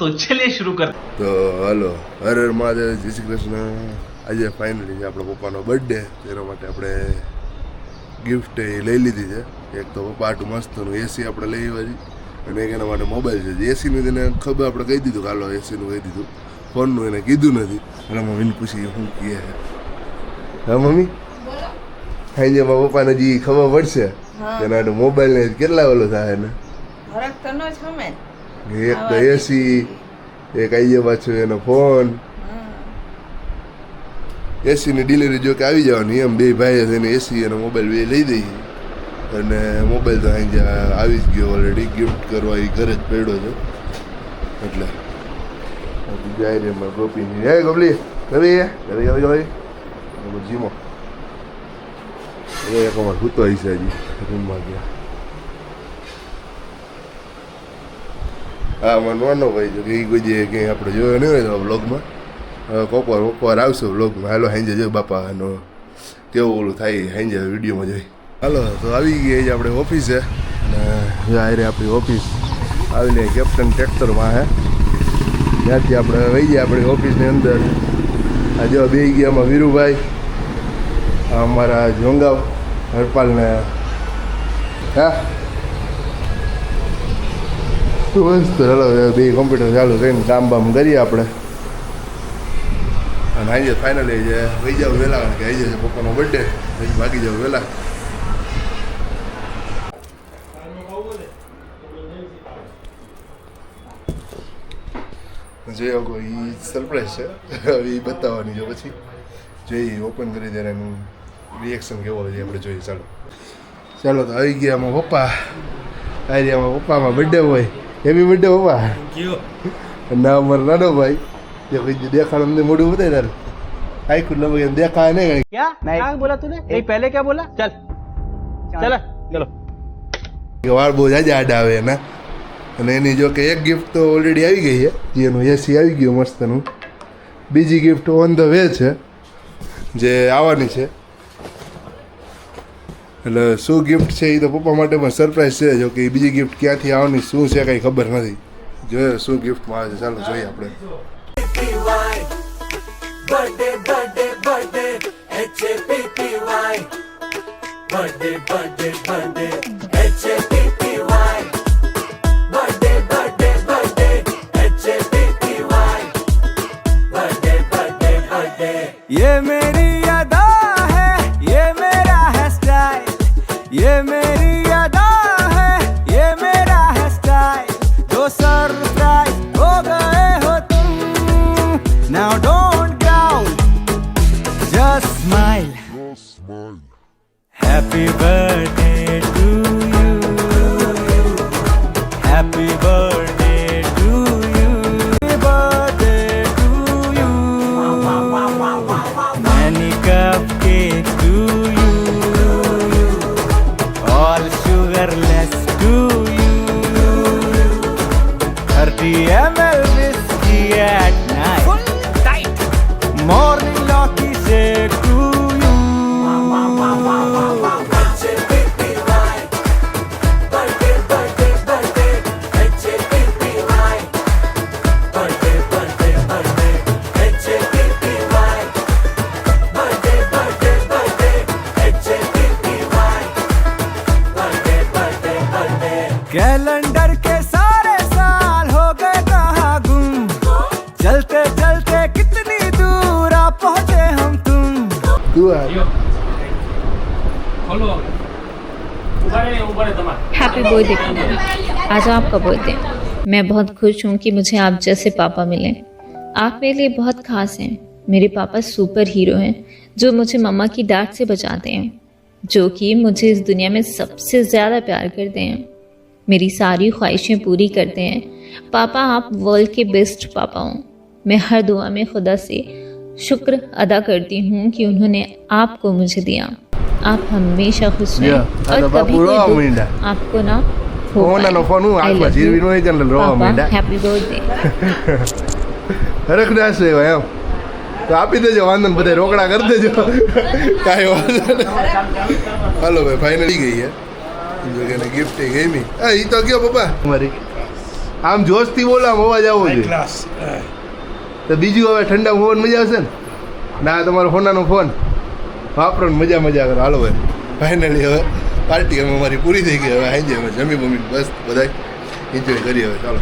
तो चलिए शुरू कर। તો હાલો, હર હર મહાદેવ, જય શ્રી કૃષ્ણ. આજે ફાઇનલી છે આપણો પપ્પાનો બર્થડે. તેના માટે આપણે ગિફ્ટ એ લઈ લીધી છે. એક તો પપ્પા આટલું મસ્તનું એસી આપણે લઈ આવ્યા છીએ, અને એક એના માટે મોબાઈલ છે. એસીનું તેને ખબર આપણે કહી દીધું કે હાલો એસીનું કહી દીધું, ફોનનું એને કીધું નથી. અને મમ્મીને પૂછી શું કહે. હા મમ્મી, ખાઈ મારા પપ્પાને જે ખબર પડશે તેના માટે મોબાઈલને કેટલા ઓલો થાય ને ફરક તો ન છમે. એક તો એસી, એક આઈએ પાછું એનો ફોન. એસીની ડિલિવરી જો કે આવી જવાની, એમ બે ભાઈ થઈને એસી અને મોબાઈલ બે લઈ દઈએ. અને મોબાઈલ તો અહીં આવી જ ગયો ઓલરેડી, ગિફ્ટ કરવા એ ઘરે જ પડ્યો છે. એટલે જાય રે મારા ગોપીની. હે ગોપલી, ઘરે ઘરે જીમો એક અમારે સૂતો હશે હજી રૂમમાં ગયા. હા મને નાનો ભાઈ જો કે એ કોઈ જે કંઈ આપણે જોયો નહીં હોય તો બ્લોગમાં, કોકવાર આવશે બ્લોગમાં. હાલો હાંજે જો બાપા એનો કેવું ઓલું થાય હાંજે વિડીયોમાં જોઈ. હાલો તો આવી ગઈ છે આપણે ઓફિસે, અને આરે આપણી ઓફિસ આવીને કેપ્ટન ટ્રેક્ટરમાં હે ત્યાંથી આપણે વહી ગયા આપણી ઓફિસની અંદર. આ જો બે ગયા એમાં વીરુભાઈ, અમારા જોંગાવ હરપાલને. હા મસ્ત. ચાલો બે કોમ્પ્યુટર ચાલુ કરીને કામ બામ કરીએ આપણે. અને આજે ફાઇનલી છે વહી જાવ વહેલા, કારણ કે આવી જશે પપ્પાનો બર્થડે, પછી ભાગી જાવ વહેલા. જોઈએ કોઈ સરપ્રાઈઝ છે, હવે એ બતાવવાની છે. પછી જોઈએ ઓપન કરી ત્યારે એનું રિએક્શન કેવો હોય આપણે જોઈએ. ચાલો ચાલો તો આવી ગયા આમાં પપ્પા. આવી આમાં પપ્પામાં બર્થડે હોય. હેપી બર્થડે પપ્પા. ના અમારો નાનો ભાઈ જે કોઈ દેખાડ અમને મોઢું બતાવી તારે આઈ ખુલ્લા ભાઈ દેખાય નહીં. क्या क्या बोला तूने? नहीं पहले क्या बोला? चल चल चलो. વાળ બહુ જાજા આડા આવે એના. અને એની જો કે એક ગિફ્ટ તો ઓલરેડી આવી ગઈ છે, જે એનું એસી આવી ગયું મસ્તનું. બીજી ગિફ્ટ ઓન ધ વે છે, જે આવવાની છે. એટલે શું ગિફ્ટ છે એ તો પપ્પા માટે પણ સરપ્રાઈઝ છે. જો કે એ બીજી ગિફ્ટ ક્યાંથી આવવાની શું છે કંઈ ખબર નથી. જોઈએ શું ગિફ્ટમાં આવે છે. ચાલો જોઈએ આપણે. ये मेरी अदा है, ये मेरा है स्टाइल, ये मेरी अदा है, ये मेरा है स्टाइल. जो सरप्राइज हो गए हो तुम, now don't growl, just smile. Happy birthday to you, happy birthday to you, happy birthday to you, many cupcakes to you, all sugarless to you, 30 ml whiskey at night, full tight, morning lucky shake to you. Calendar के सारे साल हो गए कहाँ गुम, चलते चलते कितनी दूर आ पहुँचे हम तुम. તું આ खोलो. ऊपर तुम्हारा. हैप्पी बर्थडे कमल, आज आपका बर्थडे. मैं बहुत खुश हूँ कि मुझे आप जैसे पापा मिले. आप मेरे लिए बहुत खास हैं. मेरे पापा सुपर हीरो हैं जो मुझे मम्मा की डांट से बचाते हैं, जो कि मुझे इस दुनिया में सबसे ज़्यादा प्यार करते हैं, मेरी सारी ख्वाहिशें पूरी करते हैं. पापा आप वर्ल्ड के बेस्ट पापा हों. मैं हर दुआ में खुदा से शुक्र अदा करती हूँ कि उन्होंने आपको मुझे दिया. आप हमेशा खुश रहें और कभी कोई दुख आपको ना हो पाए. I love you. पापा हैप्पी बर्थडे. હરખદાસ છે એમ તો આપી દેજો, વાંધો ને બધા રોકડા કરી દેજો, કાંઈ વાંધો નહીં. હાલો ભાઈ ફાઇનલી ગઈ છે. ગિફ્ટ ગમી. હા એ તો ગયો પપ્પા મારી આમ જોશથી બોલો, આમ અવાજ આવવો જોઈએ. ક્લાસ તો બીજું હવે ઠંડા ફોન મજા આવશે ને. ના તમારો હોનાનો ફોન વાપરો ને મજા કરો. હાલો ભાઈ ફાઇનલી હવે પાર્ટી અમે અમારી પૂરી થઈ ગઈ. હવે હાંજે અમે જમી બમી બસ બધા એન્જોય કરીએ હવે. ચાલો.